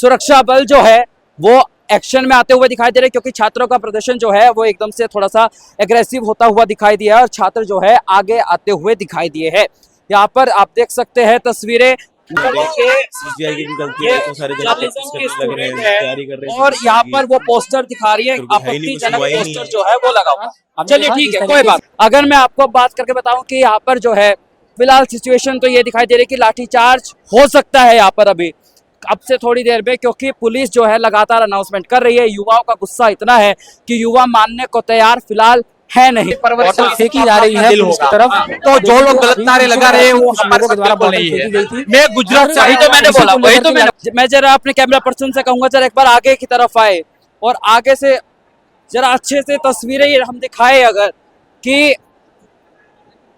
सुरक्षा बल जो है वो एक्शन में आते हुए दिखाई दे रहे हैं, क्योंकि छात्रों का प्रदर्शन जो है वो एकदम से थोड़ा सा एग्रेसिव होता हुआ दिखाई दिया है और छात्र जो है आगे आते हुए दिखाई दिए हैं। यहाँ पर आप देख सकते हैं तस्वीरें, सीजीआई की भी गलती है, तो सारे लग रहे हैं, तैयारी कर रहे हैं और यहाँ पर वो पोस्टर दिखा रही है, आपत्तिजनक पोस्टर जो है वो लगा हुआ। चलिए ठीक है, कोई बात। अगर मैं आपको बात करके बताऊं कि यहाँ पर जो है फिलहाल सिचुएशन तो ये दिखाई दे रही है कि लाठीचार्ज हो सकता है यहाँ पर अभी अब से थोड़ी देर में, क्योंकि पुलिस जो है लगातार अनाउंसमेंट कर रही है। युवाओं का गुस्सा इतना है कि युवा मानने को तैयार फिलहाल है नहीं। बोतल फेंकी जा रही है पुलिस की तरफ, तो जो लोग गलत नारे लगा रहे हैं वो हमारे के द्वारा बोल बोतल रही है। फेंकी गई थी। मैं गुजरात से ही तो मैंने बोला, वही तो मैं जरा अपने कैमरा पर्सन से कहूंगा जरा एक बार आगे की तरफ आए और आगे से जरा अच्छे से तस्वीरें ये हम दिखाए अगर कि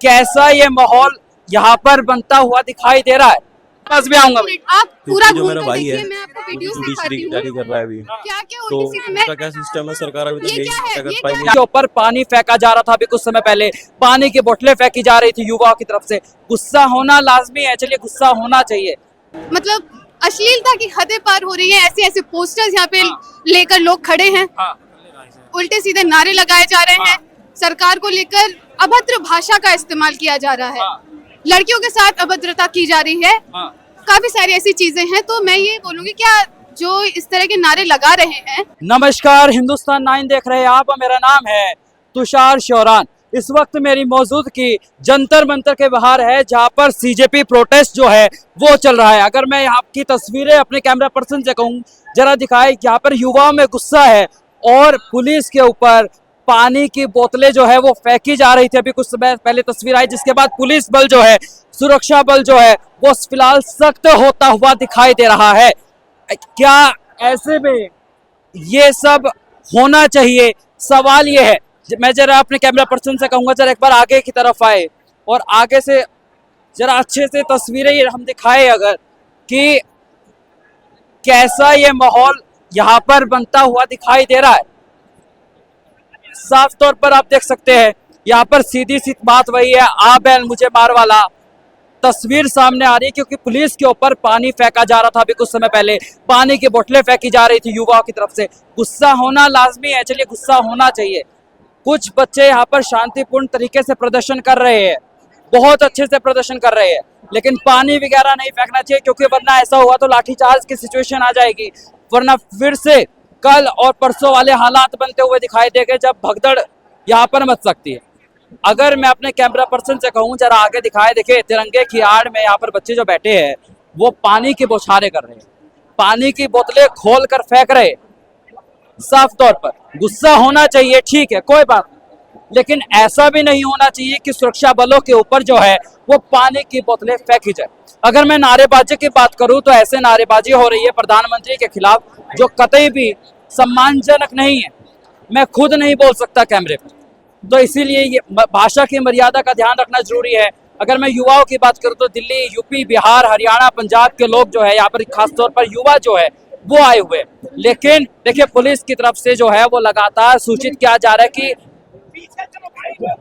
कैसा ये माहौल यहाँ पर बनता हुआ दिखाई दे रहा है। पास भी आऊंगा। आप पूरा जो मेरा भाई है मैं आपको वीडियो जुडिशरी की तैयारी कर रहा है अभी, क्या तो उल्टी उसका क्या सिस्टम है सरकार अभी तक ये यही क्या है? कर ये पाई क्या नहीं। के ऊपर पानी फेंका जा रहा था अभी कुछ समय पहले, पानी की बोतलें फेंकी जा रही थी युवाओं की तरफ से। गुस्सा होना लाजमी है, चलिए गुस्सा होना चाहिए। मतलब अश्लीलता की हदें पार हो रही है। ऐसे ऐसे पोस्टर्स यहाँ पे लेकर लोग खड़े हैं, उल्टे सीधे नारे लगाए जा रहे हैं, सरकार को लेकर अभद्र भाषा का इस्तेमाल किया जा रहा है, लड़कियों के साथ अभद्रता की जा रही है, काफी सारी ऐसी चीजें हैं। तो मैं ये बोलूंगी क्या जो इस तरह के नारे लगा रहे हैं। नमस्कार, हिंदुस्तान 9 देख रहे हैं आप, मेरा नाम है तुषार शौरान। इस वक्त मेरी मौजूदगी जंतर मंतर के बाहर है, जहां पर सीजेपी प्रोटेस्ट जो है वो चल रहा है। अगर मैं यहाँ की तस्वीरें अपने कैमरा पर्सन से कहूँ जरा दिखाए, यहाँ पर युवाओं में गुस्सा है और पुलिस के ऊपर पानी की बोतलें जो है वो फेंकी जा रही थी। अभी कुछ समय पहले तस्वीर आई, जिसके बाद पुलिस बल जो है, सुरक्षा बल जो है वो फिलहाल सख्त होता हुआ दिखाई दे रहा है। क्या ऐसे में ये सब होना चाहिए? सवाल ये है। मैं जरा अपने कैमरा पर्सन से कहूंगा जरा एक बार आगे की तरफ आए और आगे से जरा अच्छे से तस्वीरें ये हम दिखाए अगर कि कैसा ये माहौल यहाँ पर बनता हुआ दिखाई दे रहा है। साफ तौर पर आप देख सकते हैं यहाँ पर सीधी सी बात वही है, आ बैल मुझे मार वाला तस्वीर सामने आ रही है, क्योंकि पुलिस के ऊपर पानी फेंका जा रहा था अभी कुछ समय पहले, पानी की बोतलें फेंकी जा रही थी युवाओं की तरफ से। गुस्सा होना लाजमी है, चलिए गुस्सा होना चाहिए। कुछ बच्चे यहाँ पर शांतिपूर्ण तरीके से प्रदर्शन कर रहे हैं, बहुत अच्छे से प्रदर्शन कर रहे हैं, लेकिन पानी वगैरह नहीं फेंकना चाहिए, क्योंकि वरना ऐसा हुआ तो लाठीचार्ज की सिचुएशन आ जाएगी। वरना फिर से कल और परसों वाले हालात बनते हुए दिखाई देंगे, जब भगदड़ यहाँ पर मच सकती है। अगर मैं अपने कैमरा पर्सन से कहूँ जरा आगे दिखाए, देखिए तिरंगे की आड़ में यहाँ पर बच्चे जो बैठे हैं वो पानी की बौछारें कर रहे हैं, पानी की बोतलें खोल कर फेंक रहे हैं। साफ तौर पर गुस्सा होना चाहिए, ठीक है कोई बात, लेकिन ऐसा भी नहीं होना चाहिए कि सुरक्षा बलों के ऊपर जो है वो पानी की बोतलें फेंकी जाए। अगर मैं नारेबाजी की बात करूं तो ऐसे नारेबाजी हो रही है प्रधानमंत्री के खिलाफ जो कतई भी सम्मानजनक नहीं है। मैं खुद नहीं बोल सकता कैमरे पर, तो इसीलिए ये भाषा की मर्यादा का ध्यान रखना जरूरी है। अगर मैं युवाओं की बात करूं तो दिल्ली, यूपी, बिहार, हरियाणा, पंजाब के लोग जो है यहाँ पर खासतौर पर युवा जो है वो आए हुए, लेकिन देखिए पुलिस की तरफ से जो है वो लगातार सूचित किया जा रहा है कि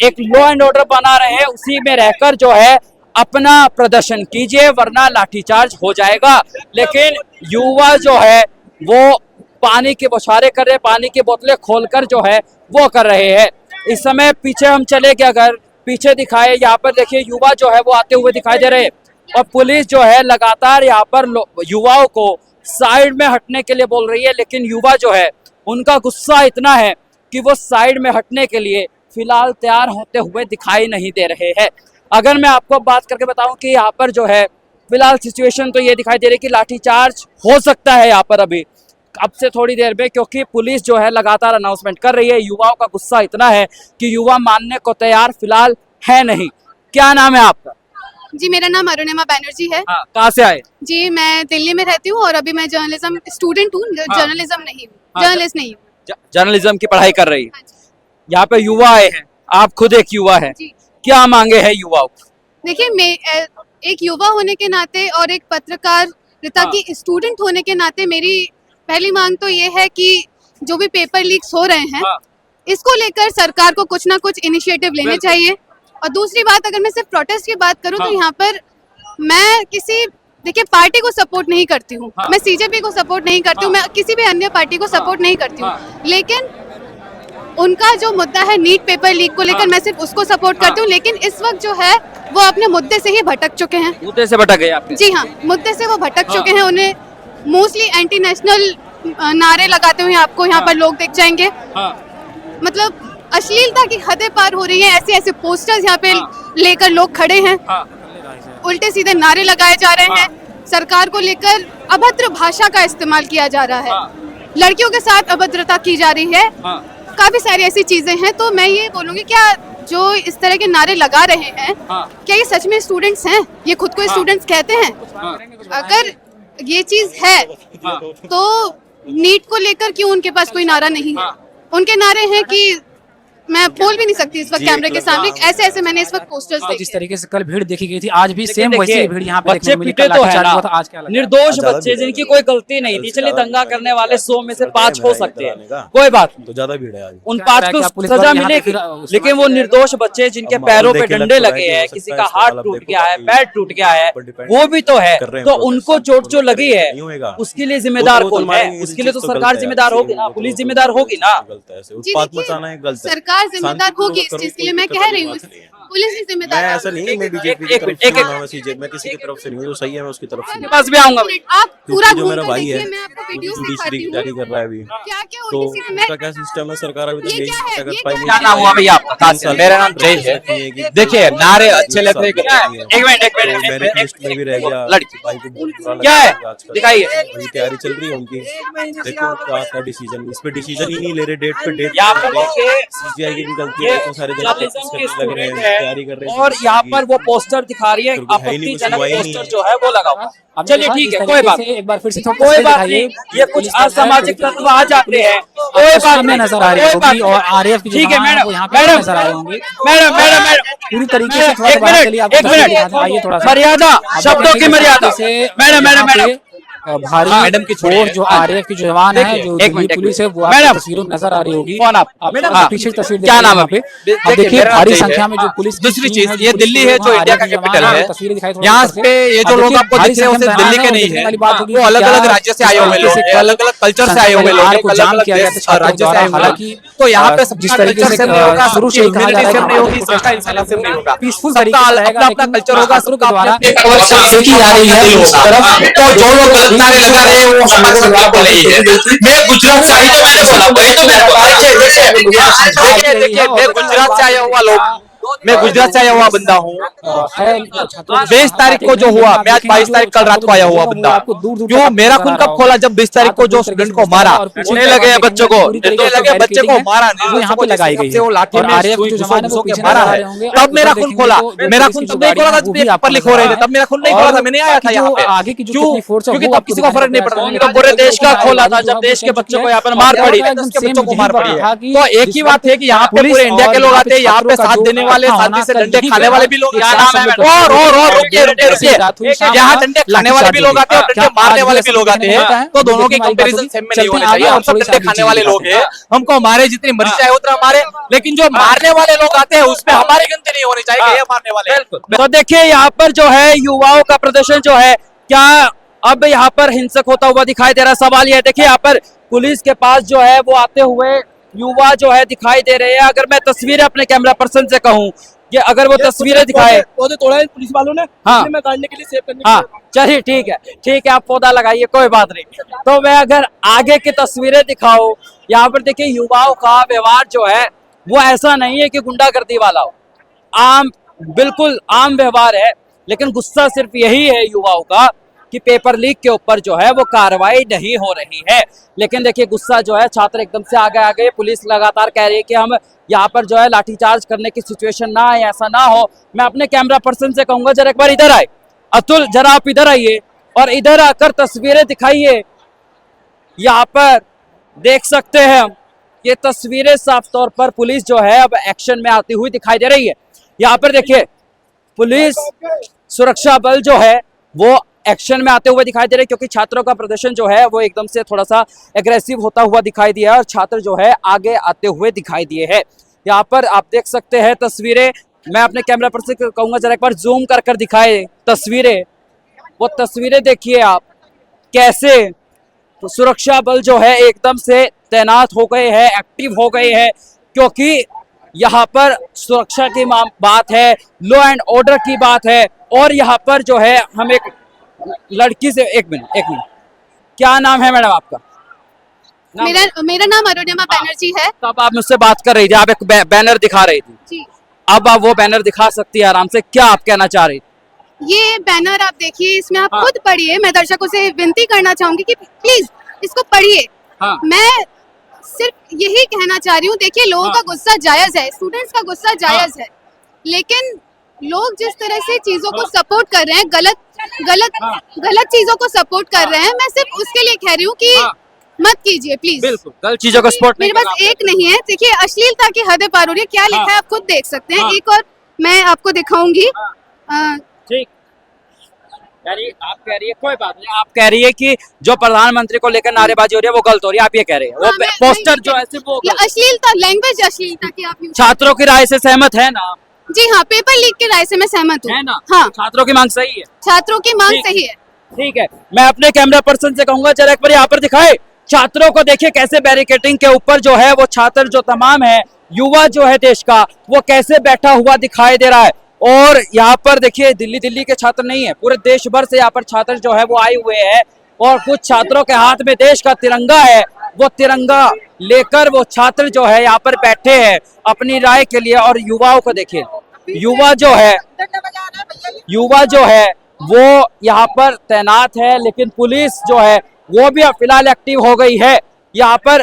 एक लॉ एंड ऑर्डर बना रहे हैं, उसी में रहकर जो है अपना प्रदर्शन कीजिए वरना लाठीचार्ज हो जाएगा। लेकिन युवा जो है वो पानी के बौछारें कर रहे, पानी की बोतलें खोलकर जो है वो कर रहे हैं। इस समय पीछे हम चले गए, अगर पीछे दिखाए यहाँ पर देखिए युवा जो है वो आते हुए दिखाई दे रहे हैं और पुलिस जो है लगातार यहाँ पर युवाओं को साइड में हटने के लिए बोल रही है, लेकिन युवा जो है उनका गुस्सा इतना है कि वो साइड में हटने के लिए फिलहाल तैयार होते हुए दिखाई नहीं दे रहे हैं। अगर मैं आपको बात करके बताऊं कि यहाँ पर जो है फिलहाल सिचुएशन तो ये दिखाई दे रही है कि लाठीचार्ज हो सकता है यहाँ पर अभी अब से थोड़ी देर में, क्योंकि पुलिस जो है लगातार अनाउंसमेंट कर रही है। युवाओं का गुस्सा इतना है कि युवा मानने को तैयार फिलहाल है नहीं। क्या नाम है आपका? जी मेरा नाम अरुणिमा बैनर्जी है। कहाँ से आए? जी मैं दिल्ली में रहती हूँ और अभी मैं जर्नलिज्म स्टूडेंट हूँ, जर्नलिज्म नहीं हूँ, जर्नलिस्ट नहीं हूँ। जर्नलिज्म की पढ़ाई कर रही है। हाँ जी। यहाँ पे युवा आए हैं, आप खुद एक युवा है, जी। क्या मांगे हैं युवाओं? देखिए मैं एक युवा होने के नाते और एक पत्रकारिता की स्टूडेंट होने के नाते मेरी पहली मांग तो ये है कि जो भी पेपर लीक्स हो रहे हैं इसको लेकर सरकार को कुछ ना कुछ इनिशिएटिव लेने चाहिए। और दूसरी बात, अगर मैं सिर्फ प्रोटेस्ट की बात करूं तो यहाँ पर मैं किसी देखिए पार्टी को सपोर्ट नहीं करती हूँ, मैं सीजेपी को सपोर्ट नहीं करती हूँ, मैं किसी भी अन्य पार्टी को सपोर्ट नहीं करती हूँ, लेकिन उनका जो मुद्दा है नीट पेपर लीक को लेकर मैं सिर्फ उसको सपोर्ट करती हूँ। लेकिन इस वक्त जो है वो अपने मुद्दे से ही भटक चुके हैं। मुद्दे से भटक गए आपके? जी हाँ, मुद्दे से वो भटक चुके हैं। उन्हें मोस्टली एंटी नेशनल नारे लगाते हुए आपको यहाँ पर लोग दिख जाएंगे। मतलब अश्लीलता की हदें पार हो रही है, ऐसे ऐसे पोस्टर्स यहाँ पे लेकर लोग खड़े हैं, उल्टे सीधे नारे लगाए जा रहे हैं, सरकार को लेकर अभद्र भाषा का इस्तेमाल किया जा रहा है, लड़कियों के साथ अभद्रता की जा रही है, काफी सारी ऐसी चीजें हैं। तो मैं ये बोलूंगी क्या जो इस तरह के नारे लगा रहे हैं क्या ये सच में स्टूडेंट्स हैं? ये खुद को स्टूडेंट्स कहते हैं? अगर ये चीज है तो नीट को लेकर क्यों उनके पास कोई नारा नहीं है? उनके नारे हैं कि मैं बोल भी नहीं सकती इस वक्त कैमरे के सामने, ऐसे ऐसे मैंने इस वक्त पोस्टर्स देखे। जिस तरीके से कल भीड़ देखी गई थी आज भी सेम वैसी ही भीड़ यहाँ पे बच्चे पीटे तो है ना, निर्दोष बच्चे जिनकी कोई गलती नहीं थी। चलिए दंगा करने वाले 100 में से 5 हो सकते हैं, कोई बात तो ज्यादा भीड़ है आज। उन 5 को सजा मिलेगी, लेकिन वो निर्दोष बच्चे जिनके पैरों पे डंडे लगे हैं, किसी का हाथ टूट गया है, पैर टूट गया है, वो भी तो है, तो उनको चोट जो लगी है उसके लिए जिम्मेदार कौन है? उसके लिए तो सरकार जिम्मेदार होगी ना, पुलिस जिम्मेदार होगी ना। सरकार जिम्मेदार होगी इस चीज के लिए, मैं कह रही हूँ पुलिस भी जिम्मेदार है। ऐसा नहीं मैं बीजेपी की तरफ से मैं किसी की तरफ से नहीं हूँ, जो सही है मैं उसकी तरफ से। पास भी आऊंगा आप पूरा जो मेरा भाई है मैं आपको वीडियोस जुडिशरी की तैयारी कर रहा है अभी, क्या तो उल्टी सीधी उसका क्या सिस्टम है सरकार अभी तक ये क्या है? अगर ये प्राइम क्या नाम हुआ भैया आपका? मेरा नाम जय है। देखिए नारे अच्छे लगते हैं। एक मिनट मेरिट लिस्ट में भी रह गया लड़की भाई को बहुत बुरा क्या है? लगा आजकल। दिखाइए। अभी तैयारी चल रही है उनकी, देखो क्या क्या डिसीजन, इस पे डिसीजन ही नहीं ले रहे, डेट पे डेट यहाँ पर देखिए सीजीआई की भी गलती है, तो सारे जर्नलिज्म के लग रहे हैं, स्टूडेंट तैयारी कर रहे है हैं और यहाँ पर वो पोस्टर दिखा रही है, फिर वो है ही नहीं, कुछ आपत्तिजनक हुआ ही नहीं। पोस्टर जो है वो लगा हुआ। अब चलिए देखा, ठीक इस है, तरीके कोई बात से नहीं, एक बार फिर से कोई बात नहीं, ये कुछ असामाजिक तत्व आ जाते हैं, कोई बात सामने नहीं, नजर आ रही कोई बात होगी और नहीं। आरएएफ की जो ठीक है जवान है मैडम, वो यहाँ पे मैडम, नजर आ रहे होंगे। मैडम पूरी तरीके से थोड़ा एक बात मिनट, के लिए आपको एक तस्वीर मिनट, दिखाते हैं। आइए थोड़ा सा मर्यादा, शब्दों की मर्यादा। मैडम भारी मैडम की छोड़िए। फोर्स जो आरएएफ की जो जवान है, देखिए, जो एक दिल्ली मिनट, पुलिस है, वो मैडम, आपको तस्वीरों में नजर आ रही होगी। कौन आप? मैडम हाँ। पीछे तस्वीर क्या नाम है? पे देखिए, अब देखिए मेरा भारी नाम जय संख्या है। में जो पुलिस की दूसरी टीम चीज, है, जो ये पुलिस दिल्ली की है जो वहाँ इंडिया का आरएएफ के कैपिटल जवान है। हैं, तस्वीरें दिखाई थोड़ा यहाँ ऊपर से। पे ये जो अब लोग देखिए, आपको भारी दिख रहे हैं वो संख्या सिर्फ में दिल्ली के जवान नहीं हैं, है, वाली बात होगी वो कि अलग अलग क्या राज्य से आए हुए लोग हैं, अलग अलग कल्चर से आए हुए लोग हैं, को अलग जाम अलग किया गया था राज्य से आए हुए हालांकि लोग। तो यहाँ पे जिस सबका तरीके कल्चर से सेम नहीं होगा, शुरू से ही कहा जा रहा है सेम नहीं होगी, कि सबका इंसान सेम नहीं होगा, पीसफुल सबका तरीके से रहेगा, अपना अपना लेकिन कल्चर होगा, छात्रों के सबका द्वारा अपने फेंकी जा रही है इस तरफ। तो जो लोग गलत नारे लगा रहे हैं वो हमारे खिलाफ बोल रही है। मैं गुजरात से, वही तो मैंने बोला, वही तो मैंने बोला। देखिए मैं गुजरात से आया हुआ लोग, मैं गुजरात से आया हुआ बंदा हूँ। 20 तारीख को जो हुआ, मैं आज 22 तारीख कल रात को आया हुआ बंदा। क्यों मेरा खून कब खोला? जब 20 तारीख को जो स्टूडेंट को मारा, उन्हें लगे हैं बच्चों को, उन्हें लगे बच्चे को मारा, यहाँ पे लगाई गई है वो लाठी और में आरएएफ सुई जो घुसो जवान है वो घुसो के पीछे मारा नजर आ है। रहे होंगे। तब मेरा आप खून देखेंगे खोला, तो मेरा पुलिस खून की तब जो नहीं खोला था गाड़ियां जब हैं, वो भी पेपर आपको लिख हो रहे थे, नजर आ तब मेरा खून नहीं खोला था, मैं नहीं आया था बाकी यहाँ जो पे। आगे की जो क्यों? कितनी फोर्स है क्योंकि वो तब आपको किसी को फर्क नहीं दिखाई पड़ता, पड़ता तो पूरे देश का खोला था, जो जब देश के है, बच्चों को यहाँ पर और मार क्या पड़ी, होता है, देश के एकदम बच्चों को same मार यही पड़ी बात था है। कि तो एक ही बात है कि यहाँ पे पुलिस पूरे इंडिया के और लोग यहाँ आते हैं, यहाँ पे छात्रों का साथ जो देने वाले, इकट्ठा शांति से होना डंडे कल खाने यही वाले पे भी लोग, एक क्या साथ नाम है सब और इकट्ठे रुकिए, रात हुई, शाम यहाँ को डंडे खाने वाले भी लोग आते हैं और डंडे मारने वाले भी लोग आते हैं, तो दोनों की कंपैरिजन सेम में नहीं होनी चाहिए। हम सब डंडे खाने वाले लोग हैं, हमको हमारे जितनी मर्जी चाहे उतना हमारे, लेकिन जो मारने वाले लोग आते हैं उसमें हमारी गिनती नहीं होनी चाहिए, ये मारने वाले। तो देखिए यहाँ पर जो है युवाओं का प्रदर्शन जो है, क्या अब यहाँ पर हिंसक होता हुआ दिखाई दे रहा है? सवाल यह है, देखिए यहाँ पर पुलिस के पास जो है वो आते हुए युवा जो है दिखाई दे रहे हैं। अगर मैं तस्वीरें अपने कैमरा पर्सन से कहूँ कि अगर वो तस्वीरें दिखाए, पौधे तोड़ा है पुलिस वालों ने, हाँ में काटने के लिए सेव करने हाँ चलिए ठीक है आप पौधा लगाइए, कोई बात नहीं। तो मैं अगर आगे की तस्वीरें दिखाऊं, यहाँ पर देखिए युवाओं का व्यवहार जो है वो ऐसा नहीं है कि गुंडागर्दी वाला हो, बिल्कुल आम व्यवहार है। लेकिन गुस्सा सिर्फ यही है युवाओं का कि पेपर लीक के ऊपर जो है वो कार्रवाई नहीं हो रही है। लेकिन देखिए गुस्सा जो है, छात्र एकदम से आगे आ गए, पुलिस लगातार कह रही है कि हम यहाँ पर जो है लाठीचार्ज करने की सिचुएशन ना आए, ऐसा ना हो। मैं अपने कैमरा पर्सन से कहूंगा जरा एक बार इधर आए, अतुल जरा आप इधर आइए और इधर आकर तस्वीरें दिखाइए। यहाँ पर देख सकते हैं हम, ये तस्वीरें साफ तौर पर पुलिस जो है अब एक्शन में आती हुई दिखाई दे रही है। यहाँ पर देखिए पुलिस सुरक्षा बल जो है वो एक्शन में आते हुए दिखाई दे रहे हैं, क्योंकि छात्रों का प्रदर्शन जो है वो एकदम से थोड़ा सा एग्रेसिव होता हुआ दिखाई दिया और छात्र जो है आगे आते हुए दिखाई दिए हैं। यहाँ पर आप देख सकते हैं तस्वीरें, मैं अपने कैमरा पर से कहूंगा जरा एक बार जूम कर दिखाए तस्वीरें, वो तस्वीरें देखिए आप, कैसे सुरक्षा बल जो है एकदम से तैनात हो गए हैं, एक्टिव हो गए हैं, क्योंकि यहाँ पर सुरक्षा की बात है, लॉ एंड ऑर्डर की बात है। और यहाँ पर जो है हम एक लड़की से, एक मिनट, क्या नाम है मैडम आपका? मेरा नाम अरुणिमा बनर्जी है। तब आप मुझसे बात कर रही थी, आप एक बैनर दिखा रही थी, जी, अब आप वो बैनर दिखा सकती है आराम से, क्या आप कहना चाह रही थी? ये बैनर आप देखिए, इसमें आप खुद पढ़िए। मैं दर्शकों से विनती करना चाहूंगी कि प्लीज इसको पढ़िए। हाँ। मैं सिर्फ यही कहना चाह रही हूँ, देखिए लोगों का गुस्सा जायज है, स्टूडेंट्स का गुस्सा जायज है, लेकिन लोग जिस तरह से चीजों को सपोर्ट कर रहे हैं, गलत चीजों को सपोर्ट कर रहे हैं, मैं सिर्फ उसके लिए कह रही हूँ कि मत कीजिए प्लीज। बिल्कुल गलत चीजों को सपोर्ट नहीं मेरे पास एक नहीं है, देखिए अश्लीलता की हदें पार हो रही है। क्या लिखा है आप खुद देख सकते हैं। एक और मैं आपको दिखाऊंगी। ठीक, यानी आप कह रही है, कोई बात नहीं, आप कह रही है कि जो प्रधानमंत्री को लेकर नारेबाजी हो रही है वो गलत हो रही है, आप ये कह रहे हैं। वो पोस्टर जो है सिर्फ वो अश्लीलता, लैंग्वेज अश्लीलता की आप यूज। छात्रों की राय से सहमत है ना? जी हाँ, पेपर लीक की राय से मैं सहमत हूँ। है ना? हाँ, छात्रों की मांग सही है, छात्रों की मांग ठीक। सही है। ठीक है, मैं अपने कैमरा पर्सन से कहूंगा जरा एक बार यहाँ पर दिखाए, छात्रों को देखिए कैसे बैरिकेटिंग के ऊपर जो है वो छात्र जो तमाम है, युवा जो है देश का, वो कैसे बैठा हुआ दिखाई दे रहा है। और यहाँ पर देखिए दिल्ली के छात्र नहीं है, पूरे देश भर से यहाँ पर छात्र जो है वो आए हुए हैं, और कुछ छात्रों के हाथ में देश का तिरंगा है, वो तिरंगा लेकर वो छात्र जो है यहाँ पर बैठे हैं अपनी राय के लिए। और युवाओं को देखिए, युवा जो है वो यहाँ पर तैनात है, लेकिन पुलिस जो है वो भी अब फिलहाल एक्टिव हो गई है। यहाँ पर